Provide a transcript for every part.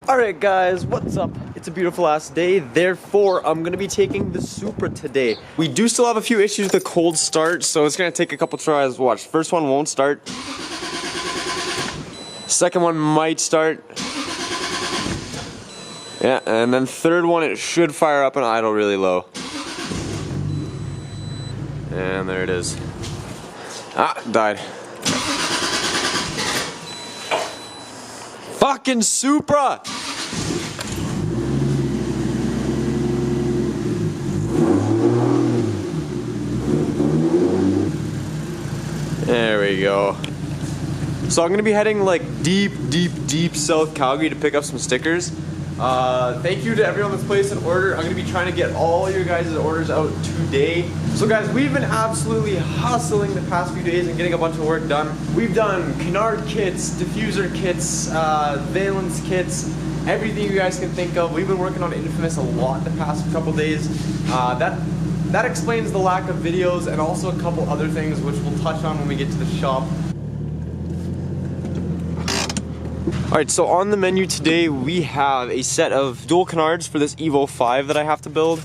Alright guys, what's up? It's a beautiful ass day, therefore I'm gonna be taking the Supra today. We do still have a few issues with the cold start, so it's gonna take a couple tries. Watch, first one won't start. Second one might start. Yeah, and then third one it should fire up and idle really low. And there it is. Ah, died. Fucking Supra! There we go. So I'm gonna be heading like deep South Calgary to pick up some stickers. Thank you to everyone that's placed an order. I'm gonna be trying to get all your guys' orders out today. So guys, we've been absolutely hustling the past few days and getting a bunch of work done. We've done canard kits, diffuser kits, valence kits, everything you guys can think of. We've been working on Infamous a lot the past couple days. That explains the lack of videos and also a couple other things which we'll touch on when we get to the shop. Alright, so on the menu today we have a set of dual canards for this Evo 5 that I have to build.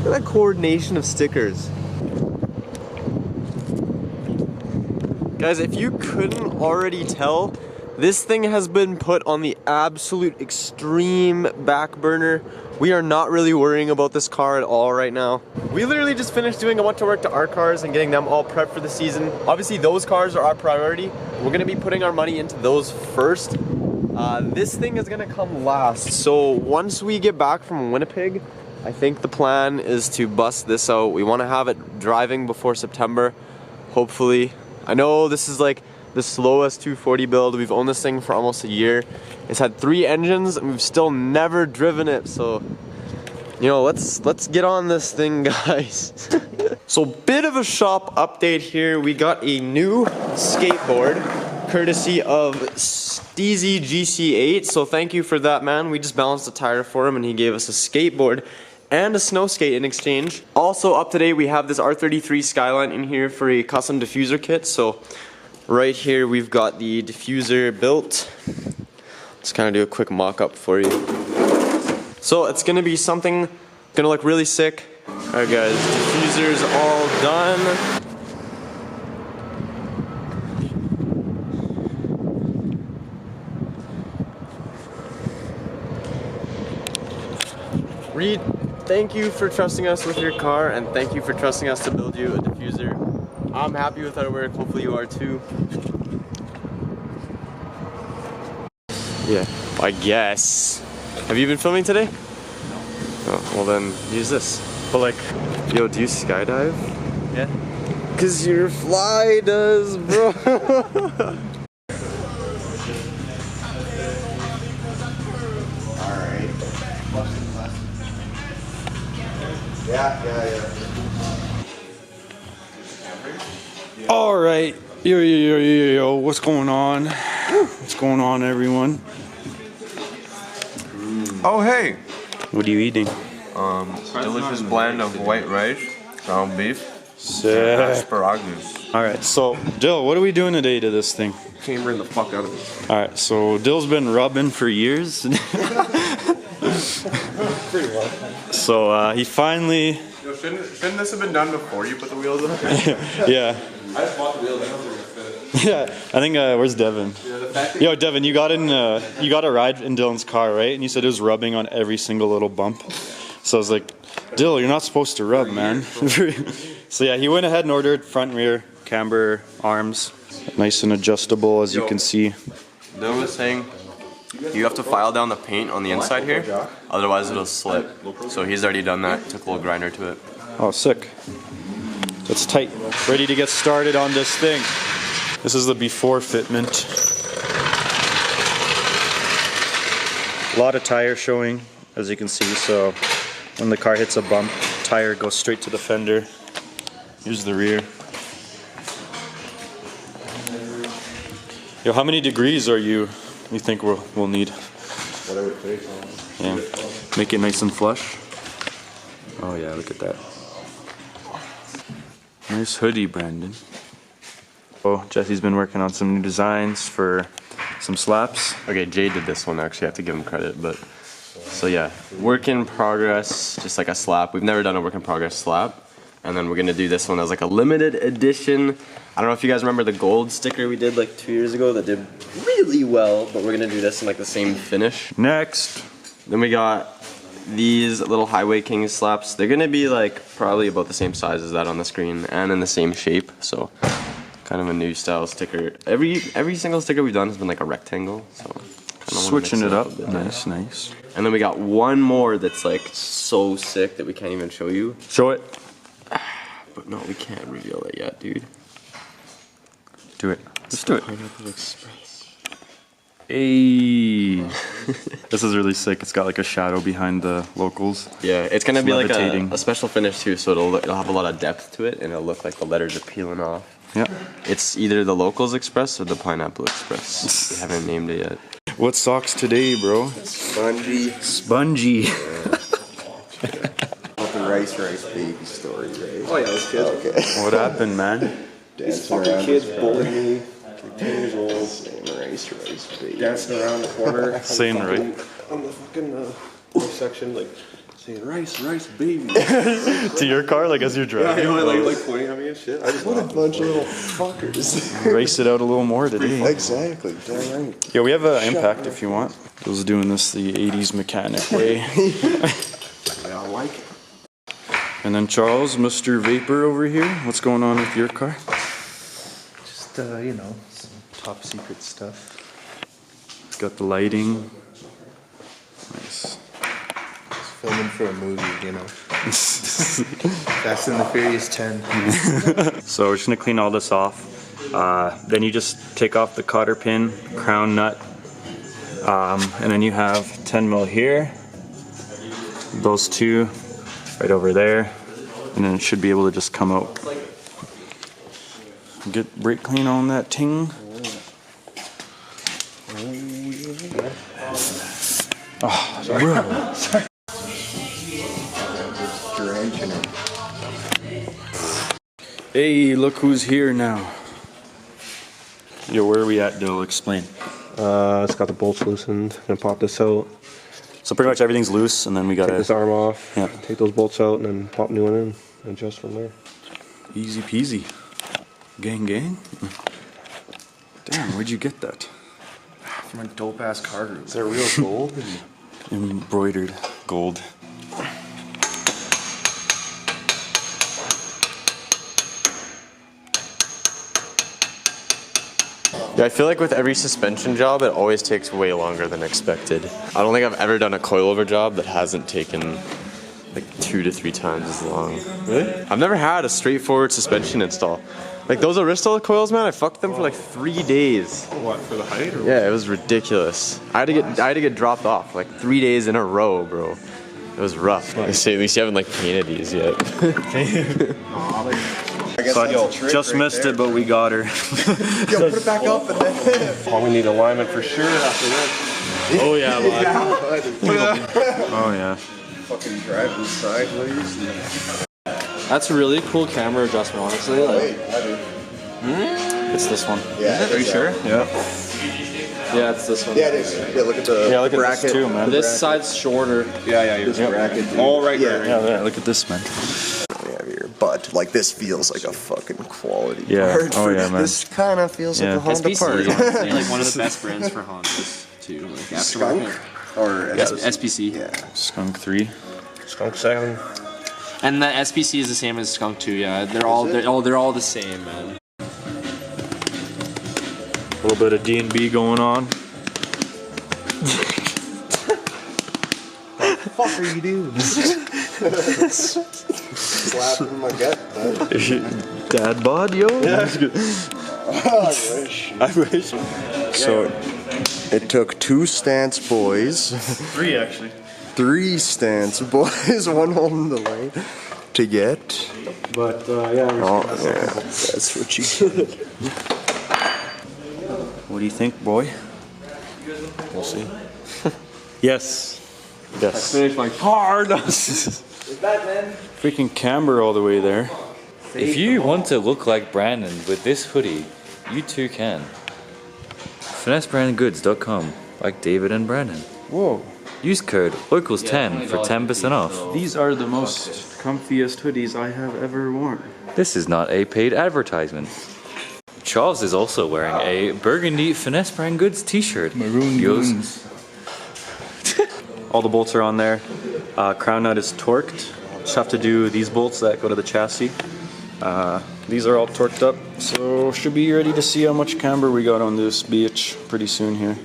Look at that coordination of stickers. Guys, if you couldn't already tell, this thing has been put on the absolute extreme back burner. We are not really worrying about this car at all right now. We literally just finished doing a bunch of work to our cars and getting them all prepped for the season. Obviously those cars are our priority. We're gonna be putting our money into those first. This thing is gonna come last. So once we get back from Winnipeg, I think the plan is to bust this out. We wanna have it driving before September, hopefully. I know this is like the slowest 240 build. We've owned this thing for almost a year. It's had 3 engines and we've still never driven it. So, you know, let's get on this thing, guys. So bit of a shop update here. We got a new skateboard courtesy of Steezy GC8. So thank you for that, man. We just balanced a tire for him and he gave us a skateboard and a snow skate in exchange. Also up today we have this R33 Skyline in here for a custom diffuser kit. So right here we've got the diffuser built. Let's kind of do a quick mock-up for you. So it's gonna be something gonna look really sick. Alright guys, diffuser's all done. Reed, thank you for trusting us with your car and thank you for trusting us to build you a diffuser. I'm happy with our work, hopefully you are too. Yeah, I guess. Have you been filming today? No. Oh, well then use this. But like, yo, do you skydive? Yeah. Cause your fly does, bro. Yeah. All right, yo, what's going on? What's going on, everyone? Oh, hey. What are you eating? Delicious blend of white rice, ground beef, Sick. asparagus. All right, so Dill, what are we doing today to this thing? Chambering the fuck out of it. All right, so Dill's been rubbing for years. So he finally. Yo, shouldn't this have been done before you put the wheels on? Yeah. I just bought the wheels. I don't think it's good. Yeah, I think where's Devin? Yo, Devin, you got a ride in Dylan's car, right? And you said it was rubbing on every single little bump. So I was like, Dill, you're not supposed to rub, man. So yeah, he went ahead and ordered front rear camber arms, nice and adjustable, as you can see. Dylan was saying you have to file down the paint on the inside here, otherwise it'll slip. So he's already done that, took a little grinder to it. Oh, sick. That's tight. Ready to get started on this thing. This is the before fitment. A lot of tire showing, as you can see, so when the car hits a bump, tire goes straight to the fender. Here's the rear. Yo, how many degrees are you think we'll need? What I would take. Yeah. Make it nice and flush. Oh yeah, look at that. Nice hoodie, Brandon. Oh, Jesse's been working on some new designs for some slaps. Okay, Jay did this one actually. I have to give him credit, but so yeah, work in progress, just like a slap. We've never done a work in progress slap. And then we're gonna do this one as like a limited edition. I don't know if you guys remember the gold sticker we did like 2 years ago that did really well, but we're gonna do this in like the same finish. Next. Then we got these little Highway King slaps. They're gonna be like probably about the same size as that on the screen and in the same shape. So kind of a new style sticker. Every single sticker we've done has been like a rectangle. So switching it up. Nice, nice. And then we got one more that's like so sick that we can't even show you. Show it. But no, we can't reveal it yet, dude. Do it. Let's do it. Pineapple Express. Hey. This is really sick. It's got like a shadow behind the locals. Yeah, it's gonna be like levitating. a special finish too, so it'll have a lot of depth to it, and it'll look like the letters are peeling off. Yeah. It's either the Locals Express or the Pineapple Express. We haven't named it yet. What socks today, bro? Spongy. Spongy. About the rice baby story, right? Oh yeah, those kids. Okay. What happened, man? Dancing Fucking around kids the bullied me. Like 10 years old. Same rice baby. Dancing around the corner. Saying right. On the fucking section, like saying rice baby. To your car, like as you're driving. Yeah, like pointing at me and shit. I just What a bunch of little fuckers. Race it out a little more today. Exactly, damn right. Yeah, we have an impact if you want. I was doing this the 80s mechanic way. I like it. And then Charles, Mr. Vapor over here. What's going on with your car? Just, you know, some top secret stuff. It's got the lighting. Nice. Just filming for a movie, you know. Fast and the Furious 10. So we're just gonna clean all this off. Then you just take off the cotter pin, crown nut, and then you have 10 mil here. Those two right over there, and then it should be able to just come out. Get brake clean on that ting. Oh, bro. Drenching it. Hey, look who's here now. Yo, where are we at, Dill? Explain. It's got the bolts loosened. Gonna pop this out. So pretty much everything's loose, and then we Take gotta this arm off. Yeah. Take those bolts out, and then pop new one in. And adjust from there. easy peasy. Gang, gang. Damn, where'd you get that? From a dope ass car group. Is that real gold? Embroidered gold. Yeah, I feel like with every suspension job, it always takes way longer than expected. I don't think I've ever done a coilover job that hasn't taken like 2 to 3 times as long. Really? I've never had a straightforward suspension install. Like those Aristol coils, man, I fucked them for like 3 days. What, for the height or Yeah, it was ridiculous. I had to get dropped off like 3 days in a row, bro. It was rough. They say at least you haven't like painted these yet. I guess So I that's a trick just right there, there. but we got her. Yo, put it back up and then. Oh, we need alignment for sure after this. Oh yeah, oh yeah. Fucking driving sideways. That's a really cool camera adjustment, honestly. Like, Wait, I do. It's this one. Yeah. are you sure? Yeah. Yeah, it's this one. Yeah, it is. Yeah, look at the Yeah, look at bracket. this too, man. This side's shorter. Yeah, This bracket. Dude. All right, Yeah. Yeah, look at this, man. Heavier, but like this feels like a fucking quality Yeah. part. Oh, yeah, man. This kind of feels like Yeah. a Honda SPC part. is honestly like one of the best brands for Hondas too. Like Skunk aftermarket. or SPC. Yeah. Skunk 3. Skunk 7. And the SPC is the same as Skunk 2. Yeah, they're all the same, man. A little bit of D&B going on. What the fuck are you doing? Slapping my gut. Bud. Dad bod, yo? Yeah. I wish. I wish. So it took 2 Stance boys, 3 actually. 3 Stance boys, one holding the light to get. But, yeah. Oh yeah, that's what you get. What do you think, boy? We'll see. Yes. Yes. Finish my car. Freaking camber all the way there. If you want to look like Brandon with this hoodie, you too can. FinesseBrandonGoods.com, like David and Brandon. Whoa. Use code LOCALS10 for 10% off. These are the most comfiest hoodies I have ever worn. This is not a paid advertisement. Charles is also wearing a burgundy Finesse Brand Goods t-shirt. Maroon Yours. All the bolts are on there. Crown nut is torqued. Just have to do these bolts that go to the chassis. These are all torqued up, so should be ready to see how much camber we got on this bitch pretty soon here.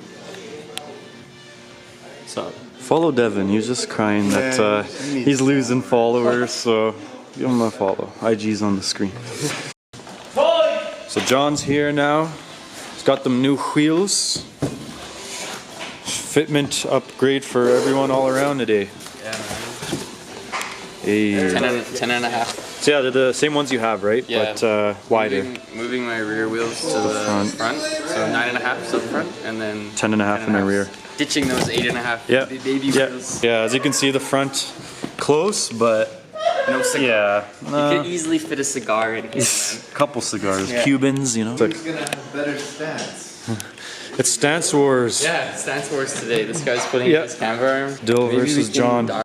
So follow Devin. He's just crying that he's losing followers, so give him a follow. IG's on the screen. So John's here now. He's got them new wheels. Fitment upgrade for everyone all around today. Hey. 10 and a half. So yeah, they're the same ones you have, right? Yeah. But wider. Moving my rear wheels to the front. So 9.5 up front, and then 10.5 in the rear. Ditching those 8.5 Yeah. baby Yeah. wheels. Yeah. As you can see, the front close, but No cigar. yeah. You could easily fit a cigar in here, man. Couple cigars, Cubans, you know. Who's gonna have better stance? It's Stance Wars. Yeah, Stance Wars today. This guy's putting Yeah. his camber arm. Dill Maybe we versus can John.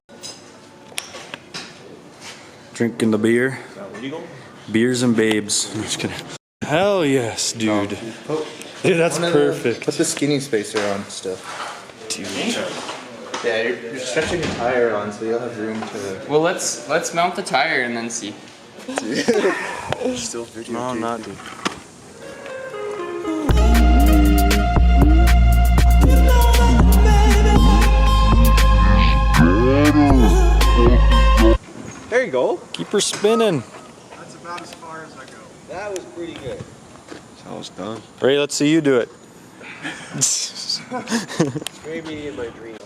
Drinking the beer. Beers and babes. I'm just kidding. Hell yes, dude. Dude, that's perfect. Put the skinny spacer on still. Dude. Yeah, you're stretching your tire on, so you'll have room to. Well, let's mount the tire and then see. Still video. No, not dude. There you go. Keep her spinning. That's about as far as I go. That was pretty good. I was done. Ray, let's see you do it. Maybe in my dream.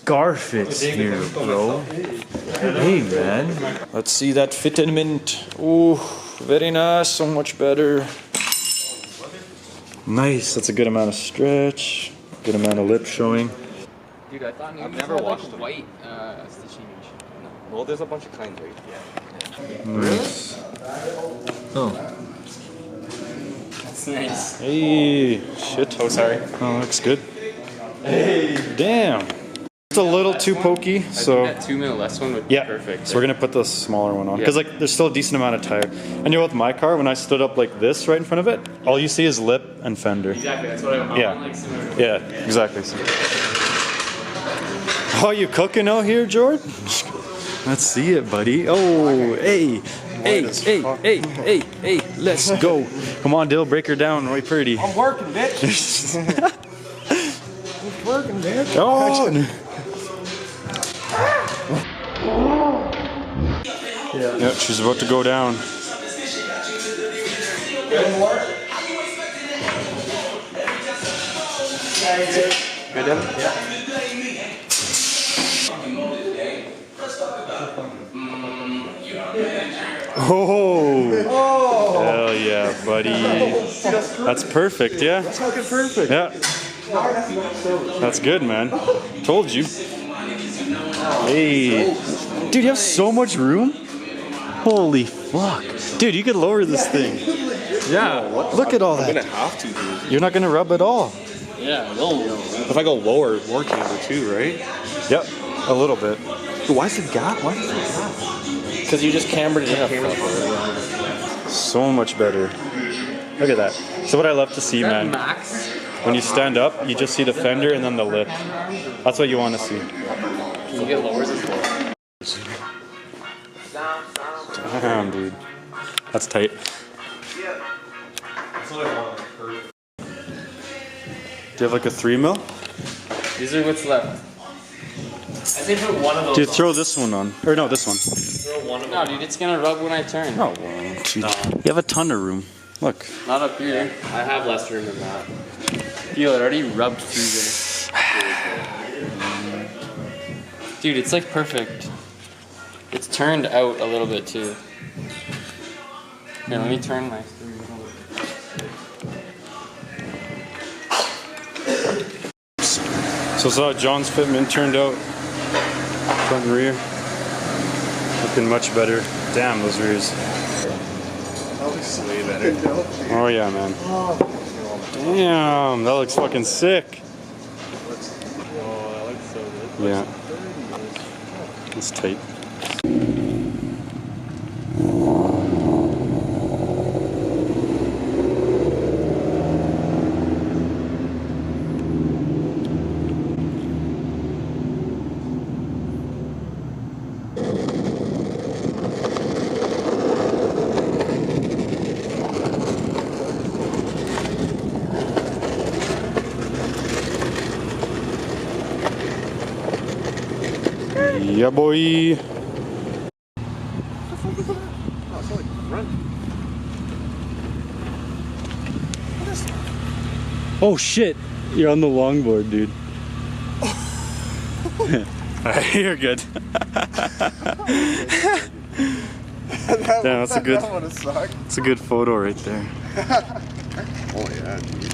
Garfit's here, bro. Hey, man. Let's see that Fitment. Ooh, very nice. So much better. Nice. That's a good amount of stretch. Good amount of lip showing. Dude, I thought I've never watched white stitching. Well, there's a bunch of kinds, right? Nice. Oh. That's nice. Hey, shit. Oh, sorry. Oh, looks good. Hey, damn. It's a little too pokey, so That 2 mil less one would be yeah. perfect. So we're gonna put the smaller one on because Yeah. like there's still a decent amount of tire. And you know, with my car, when I stood up like this right in front of it, all you see is lip and fender. Exactly, that's what I want. Yeah. Like similar. Yeah, exactly. Oh, you cooking out here, Jordan? Let's see it, buddy. Oh, hey, let's go. Come on, Dill, break her down, Roy Purdy. I'm working, bitch. Working, man. Oh. Yeah, she's about to go down. Good, Devin? Yeah. Oh. Hell yeah, buddy. That's perfect, yeah? That's fucking perfect. Yeah. That's good, man. Told you. Hey. Dude, you have so much room? Holy fuck. Dude, you could lower this thing. Yeah. Look at all I'm gonna that. have to, dude. You're not gonna rub at all. Yeah, if I go lower, more camber too, right? Yep, a little bit. Why's the gap? Why is the gap? Because you just cambered it in. So much better. Look at that. So what I love to see, man, Max. when you stand up, you just see the fender and then the lip. That's what you want to see. Can you get lowers as well? Damn, dude. That's tight. Do you have like a 3 mil? These are what's left. I think put one of those. Dude, throw this one on. Or no, this one. Throw one of them. No, dude, it's gonna rub when I turn. No, you have a ton of room. Look. Not up here. I have less room than that. Feel it already rubbed through there. Dude, it's like perfect. It's turned out a little bit too. Here, let me turn my. So that's how John's Fitment turned out. Front and rear. Looking much better. Damn, those rears. That looks way better. Oh yeah, man. Damn, that looks fucking sick. Oh, that looks so good. Yeah. It's tight. Yeah, boy. Oh shit! You're on the longboard, dude. Alright, you're good. Damn, that's a good. That's a good photo right there. Oh yeah, dude.